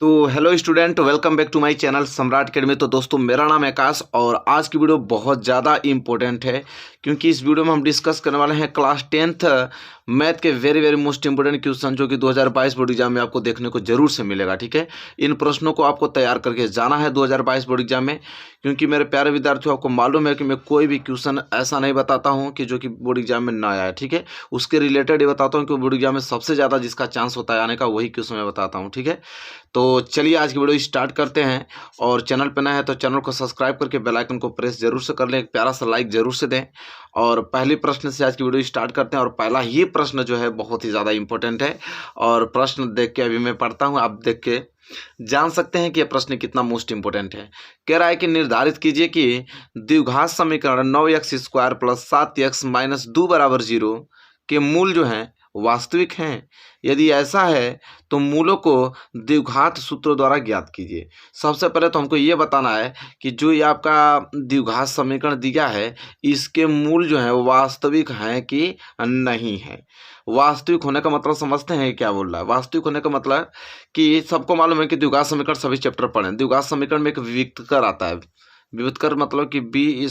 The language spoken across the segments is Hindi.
तो hello student, welcome back to my channel Samrat Academy. तो दोस्तों, मेरा नाम है आकाश और आज की वीडियो बहुत ज़्यादा इंपॉर्टेंट है क्योंकि इस वीडियो में हम डिस्कस करने वाले हैं क्लास 10th मैथ के वेरी मोस्ट इंपॉर्टेंट क्वेश्चन जो कि 2022 बोर्ड एग्जाम में आपको देखने को जरूर से मिलेगा। ठीक है, इन प्रश्नों को आपको तैयार करके जाना है 2022 बोर्ड एग्जाम में, क्योंकि मेरे प्यारे विद्यार्थियों, आपको मालूम है कि मैं कोई भी क्वेश्चन ऐसा नहीं बताता हूँ कि जो कि बोर्ड एग्जाम में ना आया। ठीक है, उसके रिलेटेड ही बताता हूँ कि बोर्ड एग्जाम में सबसे ज़्यादा जिसका चांस होता है आने का, वही क्वेश्चन मैं बताता हूँ। ठीक है, तो चलिए आज की वीडियो स्टार्ट करते हैं। और चैनल पे नया है तो चैनल को सब्सक्राइब करके बेल आइकन को प्रेस जरूर से कर लें, एक प्यारा सा लाइक जरूर से दें। और पहले प्रश्न से आज की वीडियो स्टार्ट करते हैं और पहला ही प्रश्न जो है बहुत ही ज़्यादा इंपॉर्टेंट है। और प्रश्न देख के अभी मैं पढ़ता हूँ, आप देख के जान सकते हैं कि यह प्रश्न कितना मोस्ट इंपॉर्टेंट है। कह रहा है कि निर्धारित कीजिए कि द्विघात समीकरण 9x² + 7x - 2 = 0 के मूल जो हैं वास्तविक हैं। यदि ऐसा है तो मूलों को द्विघात सूत्रों द्वारा ज्ञात कीजिए। सबसे पहले तो हमको ये बताना है कि जो ये आपका द्विघात समीकरण दिया है, इसके मूल जो हैं वो वास्तविक हैं कि नहीं है। वास्तविक होने का मतलब समझते हैं क्या बोल रहा है। वास्तविक होने का मतलब कि सबको मालूम है कि द्विघात समीकरण सभी चैप्टर पढ़ें। द्विघात समीकरण में एक विविक्तकर आता है। विविक्तकर मतलब कि b² -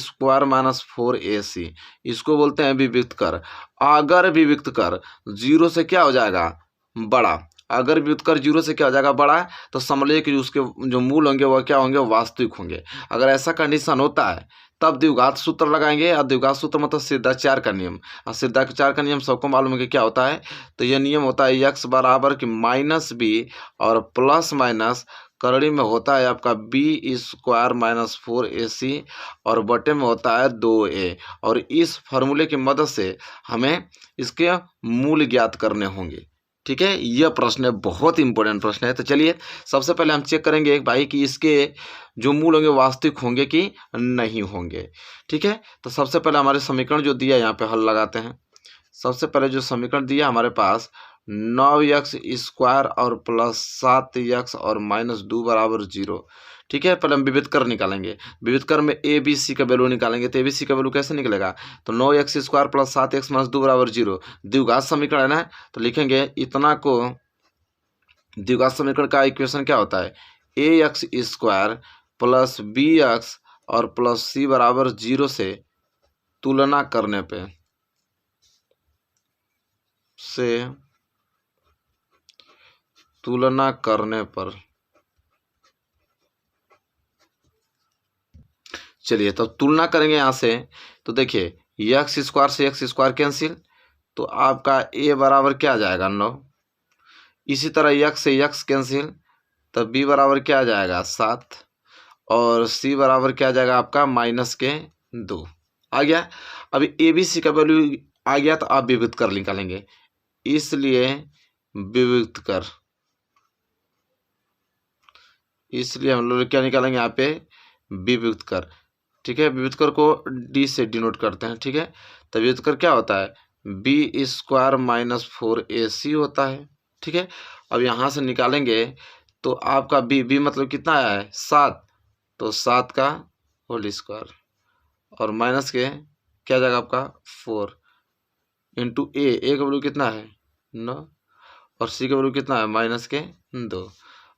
4ac, इसको बोलते हैं विविक्तकर। अगर विविक्तकर जीरो से क्या हो जाएगा, बड़ा। अगर विविक्तकर जीरो से क्या हो जाएगा, बड़ा, तो समझ लीजिए कि उसके जो मूल होंगे वह क्या होंगे, वास्तविक होंगे। अगर ऐसा कंडीशन होता है तब द्विघात सूत्र लगाएंगे। और द्विघात सूत्र मतलब सिद्धाचार का नियम। और सिद्धाचार का नियम सबको मालूम है कि क्या होता है। तो यह नियम होता है x बराबर कि -b और प्लस माइनस करड़ी में होता है आपका b² - 4ac और बटे में होता है 2a। और इस फॉर्मूले की मदद से हमें इसके मूल ज्ञात करने होंगे। ठीक है, यह प्रश्न बहुत इंपॉर्टेंट प्रश्न है। तो चलिए सबसे पहले हम चेक करेंगे एक भाई कि इसके जो मूल होंगे वास्तविक होंगे कि नहीं होंगे। ठीक है, तो सबसे पहले हमारे समीकरण जो दिया यहाँ पे हल लगाते हैं। सबसे पहले जो समीकरण दिया हमारे पास 9x² और +7x और -2 = 0। ठीक है, पहले हम विविधकर निकालेंगे। विविधकर में ए बी सी का वैल्यू निकालेंगे। तो ए बी सी का वैल्यू कैसे निकलेगा, तो 9x² + 7x - 2 = 0 द्विघात समीकरण है ना। तो लिखेंगे इतना को, द्विघात समीकरण का इक्वेशन क्या होता है, ax² + bx और +c = 0 से तुलना करने पे चलिए तब तुलना करेंगे यहाँ से। तो देखिए x² से x² कैंसिल, तो आपका a बराबर क्या आ जाएगा, 9। इसी तरह x से x कैंसिल, तब b बराबर क्या आ जाएगा, 7। और c बराबर क्या आ जाएगा आपका -2 आ गया। अभी ए बी सी का वैल्यू आ गया तो आप विविध कर निकालेंगे, इसलिए विविध कर, इसलिए हम लोग क्या निकालेंगे यहाँ पे, विविध कर। ठीक है, विविध कर को डी से डिनोट करते हैं। ठीक है, तो विविध कर क्या होता है, b² - 4ac होता है। ठीक है, अब यहाँ से निकालेंगे तो आपका b मतलब कितना आया है, 7, तो 7 का होल स्क्वायर और माइनस के क्या जाएगा आपका 4 इंटू ए का वैल्यू कितना है, 9 और सी का वैल्यू कितना है, -2।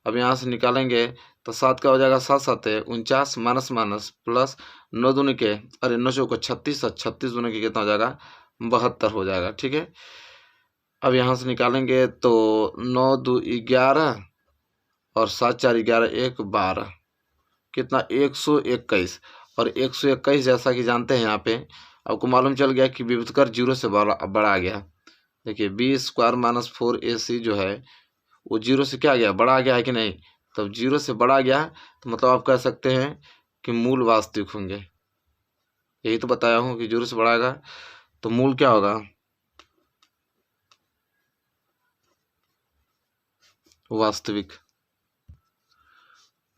अब यहाँ से निकालेंगे तो 7 का हो जाएगा 7 7 49 माइनस माइनस प्लस 9 दूनी के, अरे 9 चौको 36 और 36 दूनी के कितना हो जाएगा, 72 हो जाएगा। ठीक है, अब यहाँ से निकालेंगे तो 9 2 11 और 7 4 11 1 12 कितना 121। और 121 जैसा कि जानते हैं यहाँ पे आपको मालूम चल गया कि विविधकर 0 से बड़ा आ गया। देखिए b² - 4ac जो है वो 0 से क्या आ गया, बड़ा आ गया है कि नहीं। तब 0 से बड़ा आ गया तो मतलब आप कह सकते हैं कि मूल वास्तविक होंगे। यही तो बताया हूँ कि 0 से बड़ा आएगा तो मूल क्या होगा, वास्तविक।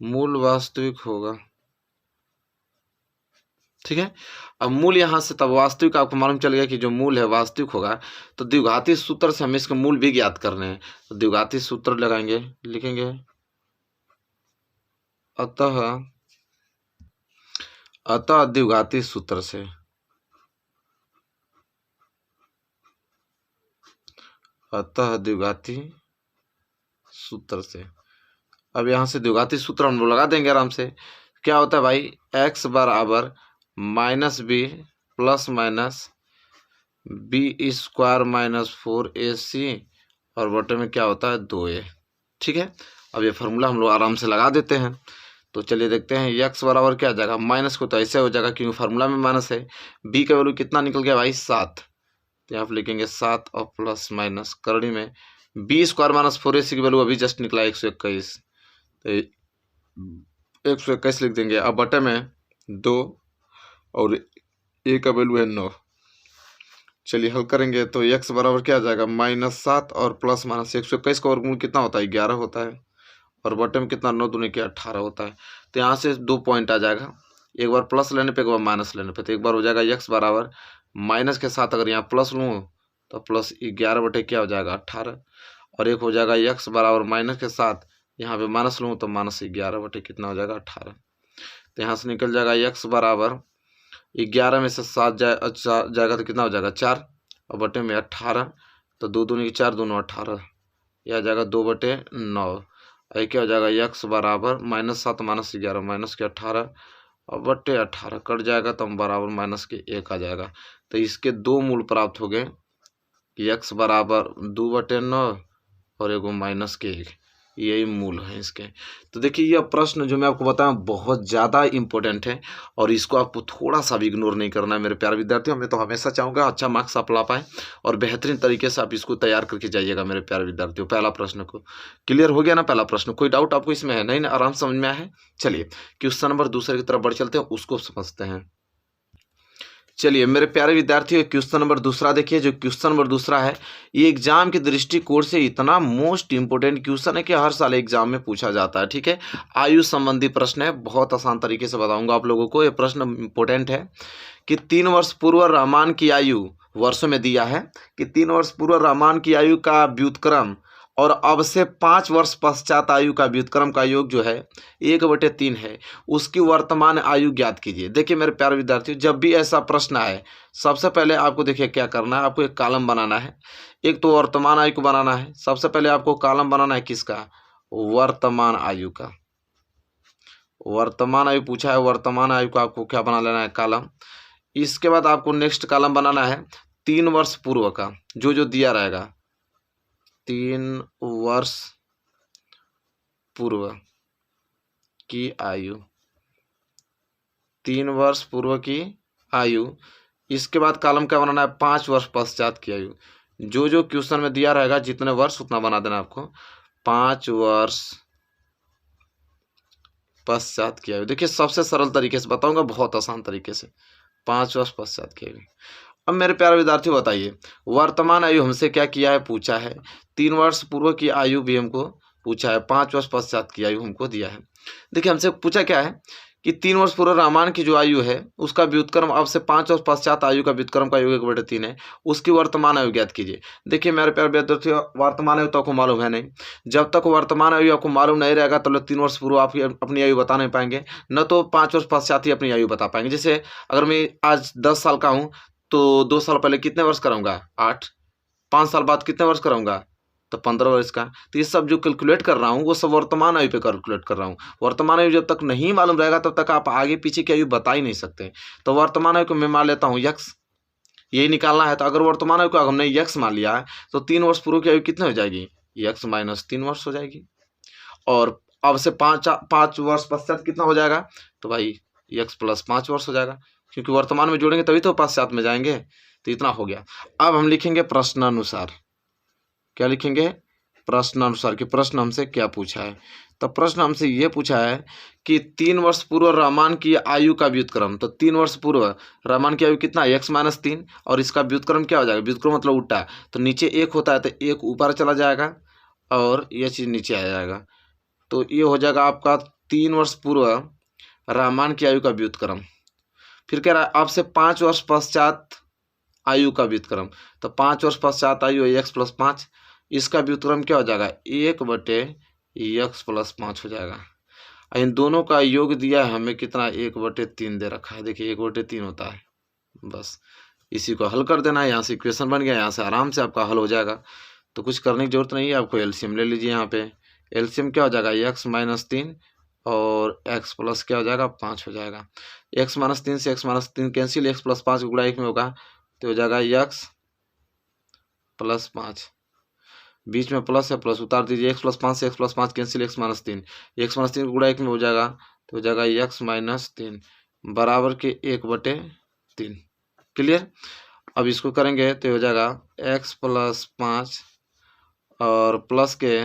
मूल वास्तविक होगा। ठीक है, अब मूल यहाँ से तब वास्तविक आपको मालूम चल गया कि जो मूल है वास्तविक होगा। तो द्विघाती सूत्र से हमें इसके मूल भी ज्ञात करने हैं। तो द्विघाती सूत्र लगाएंगे, लिखेंगे अतः द्विघाती सूत्र से अब यहाँ से द्विघाती सूत्र हम लोग लगा देंगे आराम से। क्या होता है भाई, x बराबर minus B plus minus B square minus 4ac और बटे में क्या होता है 2a। ठीक है, अब ये फार्मूला हम लोग आराम से लगा देते हैं। तो चलिए देखते हैं, x बराबर क्या आ जाएगा, माइनस को तो ऐसे हो जाएगा क्योंकि फार्मूला में माइनस है। b का वैल्यू कितना निकल गया भाई 7, तो यहाँ पर लिखेंगे 7 और प्लस माइनस करनी में बी स्क्वायर माइनस 4ac की वैल्यू अभी जस्ट निकला 121, तो 121 लिख देंगे। अब बटे में 2 और a का वैल्यू है 9। चलिए हल करेंगे तो x बराबर क्या आ जाएगा, -7 और प्लस माइनस 121 का वर्गमूल कितना होता है 11 होता है, और बटे में कितना 9 दूनी के 18 होता है। तो यहाँ से 2 पॉइंट आ जाएगा, एक बार प्लस लेने पे एक बार माइनस लेने पे। तो एक बार हो जाएगा x बराबर माइनस के साथ अगर यहाँ प्लस लूँ तो प्लस 11 बटे क्या हो जाएगा 18, और एक हो जाएगा x बराबर माइनस के साथ यहाँ पे माइनस लूँ तो माइनस 11 बटे कितना हो जाएगा 18। तो यहाँ से निकल जाएगा x बराबर 11 में से 7 जाएगा तो कितना हो जाएगा 4, और बटे में 18, तो 2 दूनी 4 दोनों 18, यह आ जाएगा 2 बटे 9। ये क्या हो जाएगा x बराबर -7 माइनस 11 माइनस के 18 और बटे 18 कट जाएगा तो हम बराबर माइनस के 1 आ जाएगा। तो इसके 2 मूल प्राप्त हो गए कि x बराबर 2 बटे 9 और एगो माइनस के 1, यही मूल है इसके। तो देखिए यह प्रश्न जो मैं आपको बताया बहुत ज़्यादा इंपॉर्टेंट है और इसको आपको थोड़ा सा भी इग्नोर नहीं करना है मेरे प्यारे विद्यार्थियों। मैं तो हमेशा चाहूँगा अच्छा मार्क्स आप ला पाएँ और बेहतरीन तरीके से आप इसको तैयार करके जाइएगा मेरे प्यारे विद्यार्थियों। पहला प्रश्न को क्लियर हो गया ना, पहला प्रश्न कोई डाउट आपको इसमें है नहीं ना, आराम समझ में आया है। चलिए क्वेश्चन नंबर दूसरे की तरफ बढ़ चलते हैं, उसको समझते हैं। चलिए मेरे प्यारे विद्यार्थियों क्वेश्चन नंबर दूसरा देखिए। जो क्वेश्चन नंबर दूसरा है ये एग्जाम के दृष्टिकोण से इतना मोस्ट इंपोर्टेंट क्वेश्चन है कि हर साल एग्जाम में पूछा जाता है। ठीक है, आयु संबंधी प्रश्न है, बहुत आसान तरीके से बताऊंगा आप लोगों को। ये प्रश्न इंपोर्टेंट है कि 3 वर्ष पूर्व रहमान की आयु वर्षों में दिया है कि 3 वर्ष पूर्व रहमान की आयु का व्युत्क्रम और अब से 5 वर्ष पश्चात आयु का व्युत्क्रम का योग जो है 1/3 है, उसकी वर्तमान आयु ज्ञात कीजिए। देखिए मेरे प्यारे विद्यार्थियों जब भी ऐसा प्रश्न आए सबसे पहले आपको देखिए क्या करना है, आपको एक कॉलम बनाना है। एक तो वर्तमान आयु को बनाना है, सबसे पहले आपको कॉलम बनाना है किसका, वर्तमान आयु का। वर्तमान आयु पूछा है, वर्तमान आयु को आपको क्या बना लेना है कॉलम। इसके बाद आपको नेक्स्ट कॉलम बनाना है 3 वर्ष पूर्व का, जो जो दिया रहेगा 3 वर्ष पूर्व की आयु, 3 वर्ष पूर्व की आयु। इसके बाद कॉलम क्या बनाना है 5 वर्ष पश्चात की आयु। जो जो क्वेश्चन में दिया रहेगा जितने वर्ष उतना बना देना आपको, 5 वर्ष पश्चात की आयु। देखिए सबसे सरल तरीके से बताऊंगा, बहुत आसान तरीके से, 5 वर्ष पश्चात की आयु। अब मेरे प्यारे विद्यार्थियों बताइए वर्तमान आयु हमसे क्या किया है, पूछा है। 3 वर्ष पूर्व की आयु भी हमको पूछा है, 5 वर्ष पश्चात की आयु हमको दिया है। देखिए हमसे पूछा क्या है कि 3 वर्ष पूर्व रहमान की जो आयु है उसका व्युत्क्रम अब से 5 वर्ष पश्चात आयु का व्युत्क्रम का योग 1/3 है, उसकी वर्तमान आयु ज्ञात कीजिए। देखिए मेरे प्यारे विद्यार्थियों वर्तमान आयु तो आपको मालूम है नहीं, जब तक वर्तमान आयु आपको मालूम नहीं रहेगा तब तक 3 वर्ष पूर्व आप अपनी आयु बता नहीं पाएंगे, न तो 5 वर्ष पश्चात ही अपनी आयु बता पाएंगे। जैसे अगर मैं आज 10 साल का हूँ तो 2 साल पहले कितने वर्ष कराऊंगा 8, 5 साल बाद कितने वर्ष कराऊंगा तो 15 वर्ष का। तो ये सब जो कैलकुलेट कर रहा हूँ वो सब वर्तमान आयु पे कैलकुलेट कर रहा हूँ। वर्तमान आयु जब तक नहीं मालूम रहेगा तब तक आप आगे पीछे की आयु बता ही नहीं सकते। तो वर्तमान आयु को मैं मान लेता हूँ x, यही निकालना है। तो अगर वर्तमान आयु को हमने x मान लिया है तो 3 वर्ष पूर्व की आयु कितनी हो जाएगी, x - 3 वर्ष हो जाएगी। और अब से 5 वर्ष पश्चात कितना हो जाएगा तो भाई x + 5 वर्ष हो जाएगा, क्योंकि वर्तमान में जोड़ेंगे तभी तो पश्चात में जाएंगे। तो इतना हो गया। अब हम लिखेंगे प्रश्नानुसार, क्या लिखेंगे प्रश्नानुसार कि प्रश्न हमसे क्या पूछा है। तो प्रश्न हमसे ये पूछा है कि 3 वर्ष पूर्व रहमान की आयु का व्युत्क्रम। तो 3 वर्ष पूर्व रहमान की आयु कितना है x - 3, और इसका व्युत्क्रम क्या हो जाएगा, व्युत्क्रम मतलब उल्टा, तो नीचे 1 होता है तो 1 ऊपर चला जाएगा और ये चीज़ नीचे आ जाएगा। तो ये हो जाएगा आपका 3 वर्ष पूर्व रहमान की आयु का व्युत्क्रम। फिर कह रहा है अब से 5 वर्ष पश्चात आयु का व्युत्क्रम। तो 5 वर्ष पश्चात आयु है x + 5, इसका व्युत्क्रम क्या हो जाएगा 1/x + 5 हो जाएगा। इन दोनों का योग दिया है हमें कितना 1/3 दे रखा है। देखिए 1/3 होता है, बस इसी को हल कर देना है। यहाँ से इक्वेशन बन गया, यहाँ से आराम से आपका हल हो जाएगा। तो कुछ करने की जरूरत नहीं है, आपको एलसीएम ले लीजिए। यहाँ पे एलसीएम क्या हो जाएगा, x माइनस 3 और x प्लस क्या हो जाएगा 5 हो जाएगा। x माइनस 3 से x minus 3 cancel, x plus 5 गुणा 1 में होगा तो हो जाएगा x प्लस 5, बीच में प्लस है प्लस उतार दीजिए, x प्लस 5 से x plus 5 cancel, x minus 3, x minus 3 गुणा 1 में हो जाएगा तो हो जाएगा x माइनस 3 बराबर के 1/3। क्लियर। अब इसको करेंगे तो हो जाएगा x प्लस 5 और प्लस के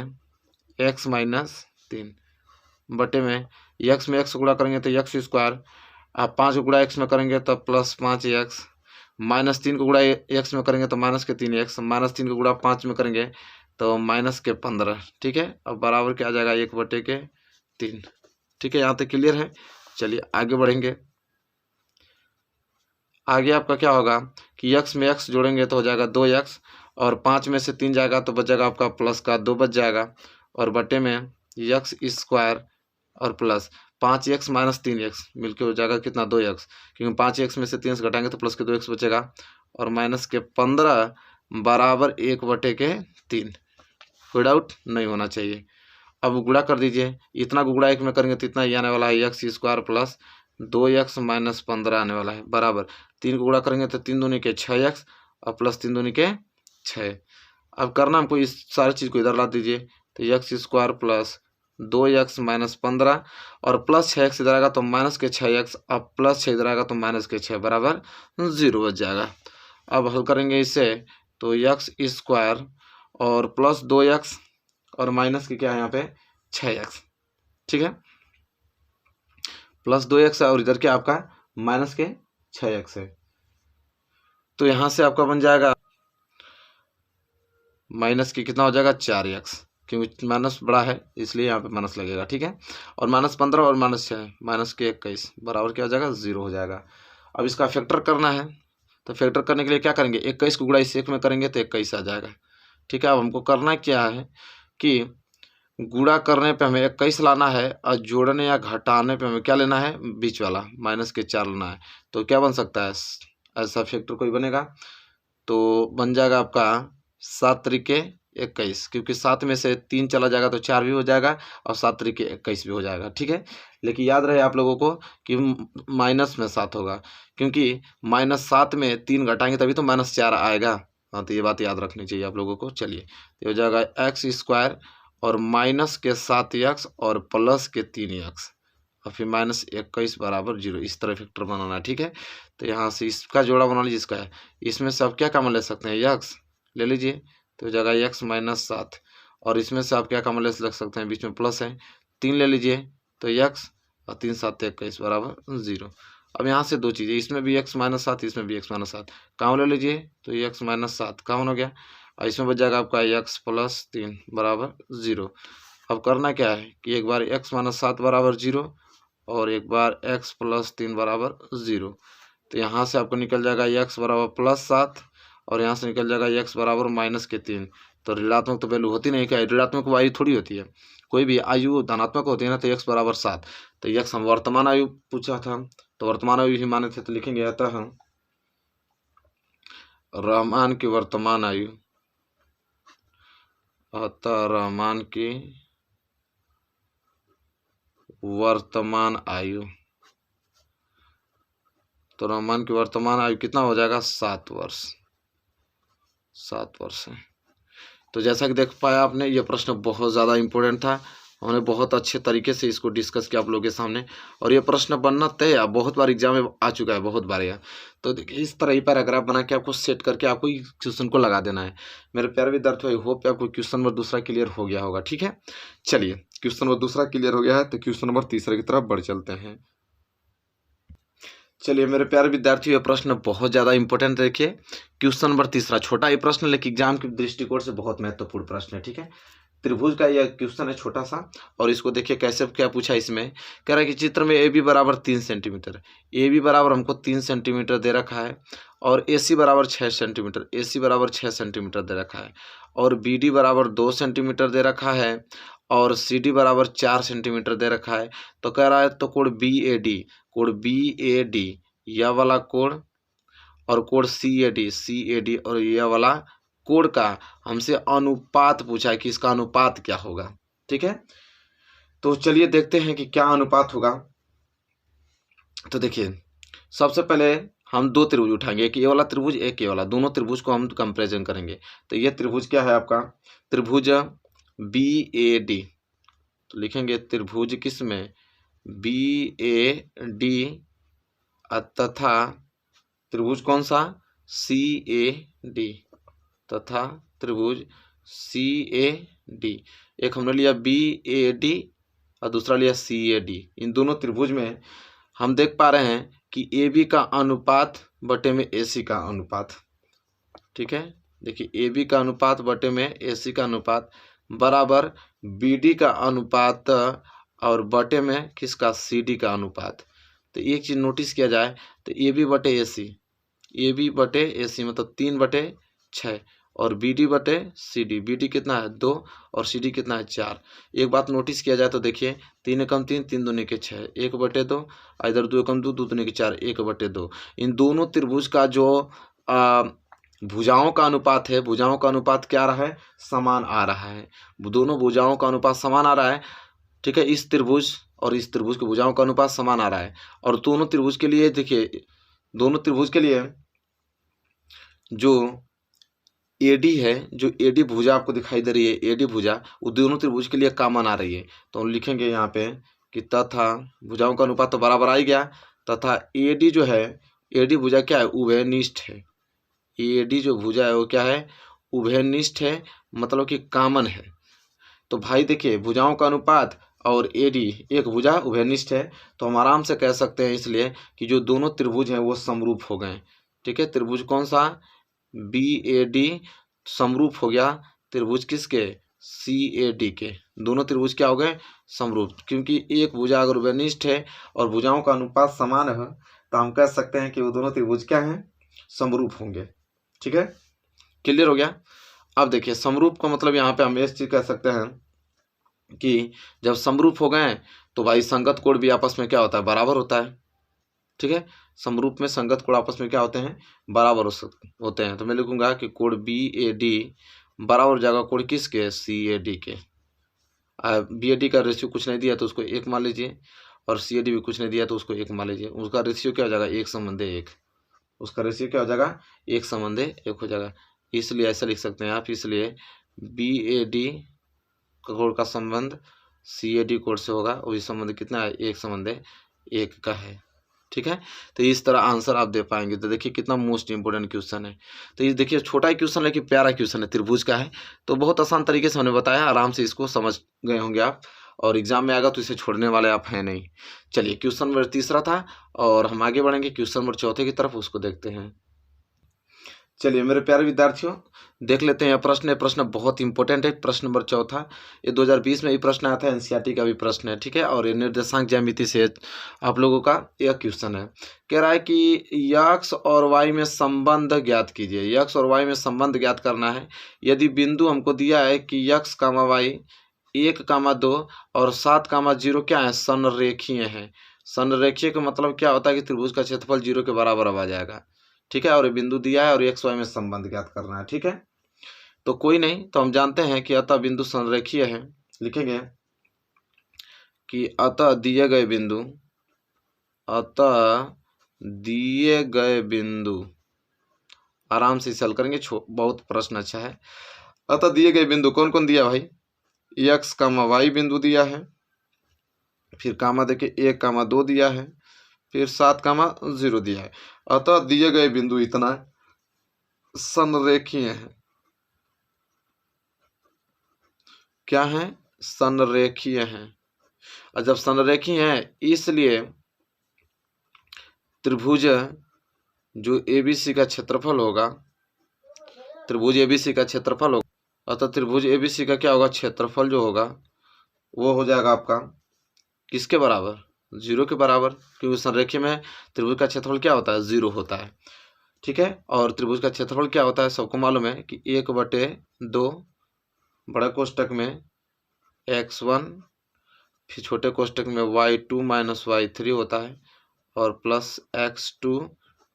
x माइनस 3 बटे में x में x गुणा करेंगे तो x स्क्वायर, आप 5 को गुणा x में करेंगे तो प्लस 5x, माइनस 3 को गुणा x में करेंगे तो माइनस के 3x, माइनस 3 को गुणा 5 में करेंगे तो माइनस के 15। ठीक है, अब बराबर क्या आ जाएगा 1/3। ठीक है, यहाँ तक क्लियर है। चलिए आगे बढ़ेंगे। आगे आपका क्या होगा कि x में x जोड़ेंगे तो हो जाएगा 2x और 5 में से 3 जाएगा तो बच जाएगा आपका प्लस का 2 बच जाएगा और बटे में x स्क्वायर और प्लस 5x माइनस 3x मिलके हो जाएगा कितना 2x, क्योंकि 5x में से 3 घटाएंगे तो प्लस के 2x बचेगा और माइनस के 15 बराबर 1/3। कोई डाउट नहीं होना चाहिए। अब गुणा कर दीजिए, इतना को गुणा 1 में करेंगे तो इतना ही आने वाला है x square plus 2x minus 15 आने वाला है बराबर 3 को गुणा करेंगे तो 3 दूनी के 6x और प्लस 3 दूनी के 6। अब करना हमको इस सारी चीज़ को इधर ला दीजिए तो x square plus 2x minus 15 और प्लस 6x इधर आएगा तो माइनस के 6x, अब प्लस 6 इधर आएगा तो माइनस के 6 बराबर 0 बच जाएगा। अब हल करेंगे इससे तो x स्क्वायर और प्लस 2x और माइनस की क्या है यहाँ पे 6x। ठीक है, प्लस 2x है और इधर क्या आपका माइनस के 6x है, तो यहाँ से आपका बन जाएगा माइनस की कितना हो जाएगा 4x, क्योंकि माइनस बड़ा है इसलिए यहाँ पे माइनस लगेगा। ठीक है, और माइनस 15 और माइनस 6 माइनस के 21 बराबर क्या हो जाएगा 0 हो जाएगा। अब इसका फैक्टर करना है तो फैक्टर करने के लिए क्या करेंगे 21 को गुणा इस 1 में करेंगे तो 21 आ जाएगा। ठीक है, अब हमको करना क्या है कि गुणा करने पे हमें 21 लाना है और जोड़ने या घटाने पे हमें क्या लेना है बीच वाला माइनस के 4 लेना है। तो क्या बन सकता है, ऐसा फैक्टर कोई बनेगा तो बन जाएगा आपका 7 त्रिके 21, क्योंकि 7 में से 3 चला जाएगा तो 4 भी हो जाएगा और 7 त्रिके 21 भी हो जाएगा। ठीक है, लेकिन याद रहे आप लोगों को कि माइनस में 7 होगा, क्योंकि माइनस 7 में 3 घटाएंगे तभी तो माइनस 4 आएगा। हाँ, तो ये बात याद रखनी चाहिए आप लोगों को। चलिए तो हो जाएगा एक्स स्क्वायर और माइनस के 7x और प्लस के 3x और फिर माइनस 21 बराबर 0, इस तरह फैक्टर बनाना है। ठीक है, तो यहाँ से इसका जोड़ा बना लीजिए, इसका है इसमें से आप क्या कॉमन ले सकते हैं x ले लीजिए तो हो जाएगा x माइनस 7 और इसमें से आप क्या कॉमन ले सकते हैं बीच में प्लस है 3 ले लीजिए तो x और 3 7 21 बराबर 0। अब यहाँ से दो चीज़ें, इसमें भी x माइनस 7 इसमें भी x माइनस 7 कॉमन ले लीजिए तो x माइनस 7 कॉमन हो गया और इसमें बच जाएगा आपका x प्लस 3 बराबर 0। अब करना क्या है कि एक बार x माइनस 7 बराबर 0 और एक बार x प्लस 3 बराबर 0, तो यहाँ से आपको निकल जाएगा x बराबर प्लस 7 और यहाँ से निकल जाएगा x बराबर माइनस के 3। तो ऋणात्मक तो वैल्यू होती नहीं, क्या ऋणात्मक आयु थोड़ी होती है, कोई भी आयु धनात्मक होती है ना, तो x बराबर 7। तो x हम वर्तमान आयु पूछा था तो वर्तमान आयु ही माने थे, तो लिखेंगे अतः रहमान की वर्तमान आयु, अतः रहमान की वर्तमान आयु, तो रहमान की वर्तमान आयु कितना हो जाएगा 7 वर्ष, 7 वर्ष है। तो जैसा कि देख पाया आपने, ये प्रश्न बहुत ज़्यादा इम्पोर्टेंट था, हमने बहुत अच्छे तरीके से इसको डिस्कस किया आप लोगों के सामने और ये प्रश्न बनना तय है, बहुत बार एग्जाम में आ चुका है, बहुत बार यह। तो देखिए इस तरह ही पैराग्राफ बना के आपको सेट करके आपको क्वेश्चन को लगा देना है। मेरे प्यारे विद्यार्थी, आई होप आपको क्वेश्चन नंबर दूसरा क्लियर हो गया होगा। ठीक है, चलिए क्वेश्चन नंबर दूसरा क्लियर हो गया है तो क्वेश्चन नंबर तीसरे की तरफ बढ़ चलते हैं। चलिए मेरे प्यारे विद्यार्थियों, ये प्रश्न बहुत ज़्यादा इंपॉर्टेंट, देखिए क्वेश्चन नंबर तीसरा, छोटा ये प्रश्न लेकिन एग्जाम के दृष्टिकोण से बहुत महत्वपूर्ण प्रश्न है। ठीक है, त्रिभुज का यह क्वेश्चन है छोटा सा और इसको देखिए कैसे क्या पूछा इसमें, कह रहा है कि चित्र में ए बी बराबर 3 सेंटीमीटर, ए बी बराबर हमको 3 सेंटीमीटर दे रखा है और ए सी बराबर 6 सेंटीमीटर, ए सी बराबर 6 सेंटीमीटर दे रखा है और बी डी बराबर 2 सेंटीमीटर दे रखा है और सी डी बराबर 4 सेंटीमीटर दे रखा है। तो कह रहा है तो कोण बी ए डी यह वाला कोण और कोण सी ए डी और यह वाला कोण का हमसे अनुपात पूछा है कि इसका अनुपात क्या होगा। ठीक है, तो चलिए देखते हैं कि क्या अनुपात होगा। तो देखिए सबसे पहले हम दो त्रिभुज उठाएंगे, एक ये वाला त्रिभुज, एक ये वाला, दोनों त्रिभुज को हम कंपेरिजन करेंगे। तो ये त्रिभुज क्या है आपका, त्रिभुज BAD। तो लिखेंगे त्रिभुज किस में, BAD, तथा त्रिभुज कौन सा, CAD, तथा त्रिभुज CAD। एक हमने लिया BAD और दूसरा लिया CAD। इन दोनों त्रिभुज में हम देख पा रहे हैं कि AB का अनुपात बटे में AC का अनुपात। ठीक है, देखिए AB का अनुपात बटे में AC का अनुपात बराबर BD का अनुपात और बटे में किसका, CD का अनुपात। तो एक चीज़ नोटिस किया जाए तो AB बटे AC, AB बटे AC मतलब 3/6 और BD बटे CD, BD कितना है 2 और CD कितना है 4। एक बात नोटिस किया जाए तो देखिए 3 एकम 3, 3 दूनी के 6, 1/2, इधर 2 एकम 2, 2 दूनी के 4, 1/2। इन दोनों त्रिभुज का जो भुजाओं का अनुपात है, भुजाओं का अनुपात क्या आ रहा है, समान आ रहा है। दोनों भुजाओं का अनुपात समान आ रहा है। ठीक है, इस त्रिभुज और इस त्रिभुज के भुजाओं का अनुपात समान आ रहा है। और दोनों त्रिभुज के लिए देखिए, दोनों त्रिभुज के लिए जो AD है, जो AD भुजा आपको दिखाई दे रही है, AD भुजा, वो दोनों त्रिभुज के लिए कॉमन आ रही है। तो हम लिखेंगे यहाँ पे कि तथा भुजाओं का अनुपात तो बराबर आ ही गया, तथा AD जो है, AD भुजा क्या है, उभयनिष्ठ है। AD जो भुजा है वो क्या है, उभयनिष्ठ है, मतलब कि कॉमन है। तो भाई देखिए भुजाओं का अनुपात और AD एक भुजा उभयनिष्ठ है, तो हम आराम से कह सकते हैं इसलिए कि जो दोनों त्रिभुज हैं वो समरूप हो गए। ठीक है, त्रिभुज कौन सा, BAD समरूप हो गया त्रिभुज किसके, CAD के। दोनों त्रिभुज क्या हो गए, समरूप, क्योंकि एक भुजा अगर उभयनिष्ठ है और भुजाओं का अनुपात समान है तो हम कह सकते हैं कि वो दोनों त्रिभुज क्या हैं, समरूप होंगे। ठीक है, क्लियर हो गया। अब देखिए समरूप का मतलब यहाँ पे हम इस चीज कह सकते हैं कि जब समरूप हो गए तो भाई संगत कोण भी आपस में क्या होता है, बराबर होता है। ठीक है, समरूप में संगत कोण आपस में क्या होते हैं, बराबर होते हैं। तो मैं लिखूंगा कि कोण BAD बराबर जाएगा कोण किसके, CAD के। BAD का रेशियो कुछ नहीं दिया तो उसको 1 मान लीजिए, और CAD भी कुछ नहीं दिया तो उसको 1 मान लीजिए। उसका रेशियो क्या हो जाएगा, 1:1। उसका रेशियो क्या हो जाएगा, 1:1 हो जाएगा। इसलिए ऐसा लिख सकते हैं आप, इसलिए BAD कोण का संबंध CAD कोण से होगा, वही संबंध कितना है, 1:1 का है। ठीक है, तो इस तरह आंसर आप दे पाएंगे। तो देखिए कितना मोस्ट इंपोर्टेंट क्वेश्चन है। तो ये देखिए छोटा ही क्वेश्चन लेकिन प्यारा क्वेश्चन है, त्रिभुज का है, तो बहुत आसान तरीके से हमने बताया, आराम से इसको समझ गए होंगे आप, और एग्जाम में आएगा तो इसे छोड़ने वाले आप हैं नहीं। चलिए क्वेश्चन नंबर 3 था और हम आगे बढ़ेंगे क्वेश्चन नंबर 4 की तरफ, उसको देखते हैं। चलिए मेरे प्यारे विद्यार्थियों देख लेते हैं प्रश्न। ये प्रश्न बहुत इंपॉर्टेंट है, प्रश्न नंबर 4। ये 2020 में भी प्रश्न आया था, NCERT का भी प्रश्न है। ठीक है, और ये निर्देशांक ज्यामिति से आप लोगों का यह क्वेश्चन है। कह रहा है कि x और y में संबंध ज्ञात कीजिए। x और y में संबंध ज्ञात करना है। यदि बिंदु हमको दिया है कि x, y 1, 2 और 7, 0 क्या है, संरेखीय है। संरेखीय का मतलब क्या होता है कि त्रिभुज का क्षेत्रफल 0 के बराबर अब आ जाएगा। ठीक है, और ये बिंदु दिया है और x y में संबंध ज्ञात करना है। ठीक है, तो कोई नहीं, तो हम जानते हैं कि अतः बिंदु संरेखीय है। लिखेंगे कि अतः दिए गए बिंदु, आराम से हल करेंगे, बहुत प्रश्न अच्छा है। अतः दिए गए बिंदु कौन कौन दिया भाई, x, y बिंदु दिया है, फिर कामा देखिए 1, 2 दिया है, फिर 7, 0 दिया है। अतः दिए गए बिंदु इतना संरेखीय है। क्या है, संरेखीय है। और जब संरेखीय है इसलिए त्रिभुज जो ABC का क्षेत्रफल होगा, त्रिभुज ABC का क्षेत्रफल होगा, अतः त्रिभुज ABC का क्या होगा, क्षेत्रफल जो होगा वो हो जाएगा आपका किसके बराबर, 0 के बराबर, क्योंकि संरेखीय में त्रिभुज का क्षेत्रफल क्या होता है, 0 होता है। ठीक है, और त्रिभुज का क्षेत्रफल क्या होता है, सबको मालूम है कि 1/2 बड़ा कोष्टक में x1, फिर छोटे कोष्टक में y2 - y3 होता है, और प्लस x2,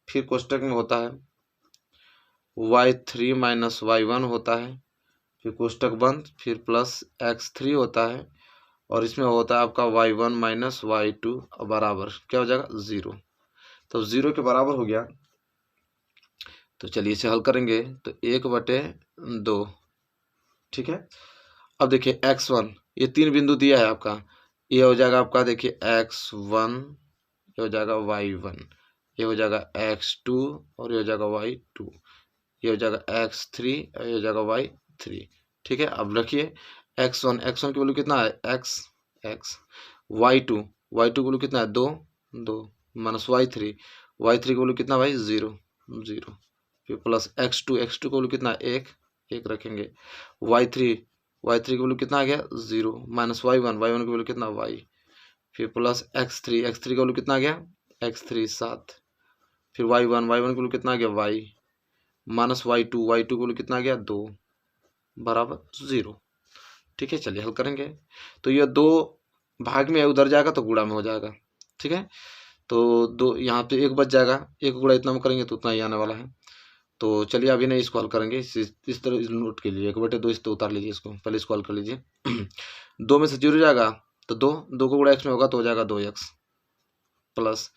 फिर कोष्टक में होता है y3 - y1 होता है, फिर कोष्टक बंद, फिर प्लस x3 होता है, और इसमें होता है आपका y1 माइनस y2 बराबर क्या हो जाएगा 0। तो 0 के बराबर हो गया। तो चलिए इसे हल करेंगे तो 1/2। ठीक है। अब देखिए x1 ये 3 बिंदु दिया है आपका, ये हो जाएगा आपका देखिए x1, ये हो जाएगा y1, ये हो जाएगा x2 और ये हो जाएगा y2, ये हो जाएगा x3 और ये हो जाएगा y3। ठीक है। अब रखिए x1 की वैल्यू कितना है x y2 की वैल्यू कितना है 2 माइनस y3 की वैल्यू कितना भाई 0 फिर प्लस x2 की वैल्यू कितना है 1 रखेंगे। y3 की वैल्यू कितना आ गया 0 माइनस y1 की वैल्यू कितना y, फिर प्लस x3 की वैल्यू कितना आ गया x3 7, फिर y1 की वैल्यू कितना आ गया y माइनस y2 की वैल्यू कितना आ गया 2 बराबर 0। ठीक है। चलिए हल करेंगे तो ये 2 भाग में उधर जाएगा तो गुणा में हो जाएगा। ठीक है। तो 2 यहाँ पे 1 बच जाएगा, 1 गुणा इतना में करेंगे तो उतना ही आने वाला है। तो चलिए अभी नहीं इसको हल करेंगे, इस तरह नोट के लिए 1/2 इस तो उतार लीजिए, इसको पहले इसको हल कर लीजिए। 2 में से 0 जाएगा तो 2 को गुणा x में होगा तो हो जाएगा 2x प्लस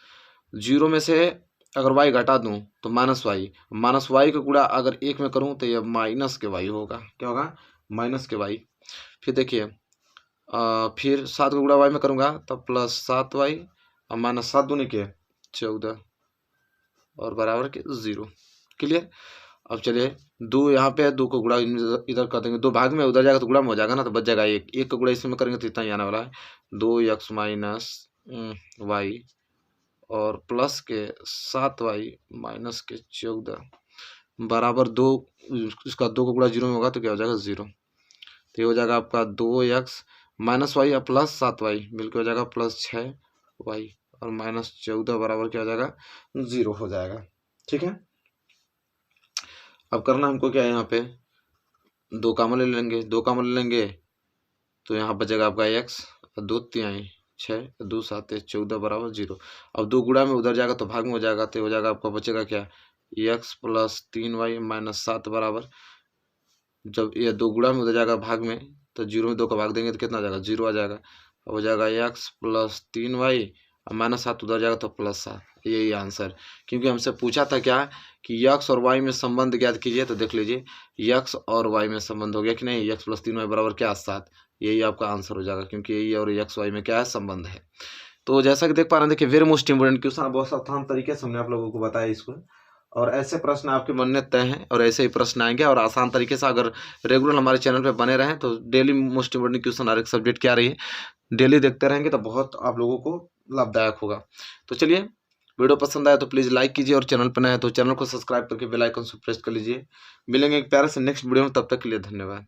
0 में से अगर y घटा दूं तो माइनस y का गुणा अगर 1 में करूं तो ये माइनस के y होगा। क्या होगा माइनस के y। फिर देखिए फिर 7 का गुणा y में करूंगा तब प्लस 7y और माइनस 7 दूनी के 14 और बराबर के 0। क्लियर। अब चलिए 2 यहाँ पे है, 2 को गुणा इधर कर देंगे, 2 भाग में उधर जाएगा तो गुणा में हो जाएगा ना, तो बच जाएगा 1 का गुणा इसमें करेंगे तो इतना ही आने वाला है 2x माइनस y और प्लस के 7y माइनस के 14 बराबर 2। इसका 2 का गुणा 0 में होगा तो क्या हो जाएगा 0। तो ये हो जाएगा आपका 2x माइनस y और प्लस 7y मिलकर हो जाएगा प्लस 6y और माइनस 14 बराबर क्या हो जाएगा 0 हो जाएगा। ठीक है। अब करना हमको क्या है, यहाँ पे 2 कॉमन ले लेंगे तो यहाँ बचेगा आपका x और 2 3 6 2 7 14 बराबर 0। अब 2 गुणा में उधर जाएगा तो भाग में हो जाएगा, तो हो जाएगा आपका बचेगा क्या x प्लस 3y माइनस 7 बराबर, जब ये 2 गुणा में उधर जाएगा भाग में तो 0 में 2 का भाग देंगे तो कितना आ जाएगा 0 आ जाएगा। अब हो जाएगा x प्लस 3y और माइनस 7 उधर जाएगा तो प्लस 7। यही आंसर, क्योंकि हमसे पूछा था क्या कि x और y में संबंध ज्ञात कीजिए, तो देख लीजिए x और y में संबंध हो गया कि नहीं, x प्लस 3y बराबर क्या 7, यही आपका आंसर हो जाएगा, क्योंकि यही और x y में क्या है संबंध है। तो जैसा कि देख पा रहे हैं देखिए वेरी मोस्ट इंपोर्टेंट क्वेश्चन, बहुत आसान तरीके से हमने आप लोगों को बताया इसको, और ऐसे प्रश्न आपके मन में तय हैं और ऐसे ही प्रश्न आएंगे और आसान तरीके से अगर रेगुलर हमारे चैनल पे बने रहें तो डेली मोस्ट इंपोर्टेंट क्वेश्चन हर एक सब्जेक्ट की आ रही है, डेली देखते रहेंगे तो बहुत आप लोगों को लाभदायक होगा। तो चलिए वीडियो पसंद आया तो प्लीज़ लाइक कीजिए और चैनल पर नए हैं तो चैनल को सब्सक्राइब करके बेल आइकन को प्रेस कर लीजिए। मिलेंगे एक प्यारे से नेक्स्ट वीडियो में, तब तक के लिए धन्यवाद।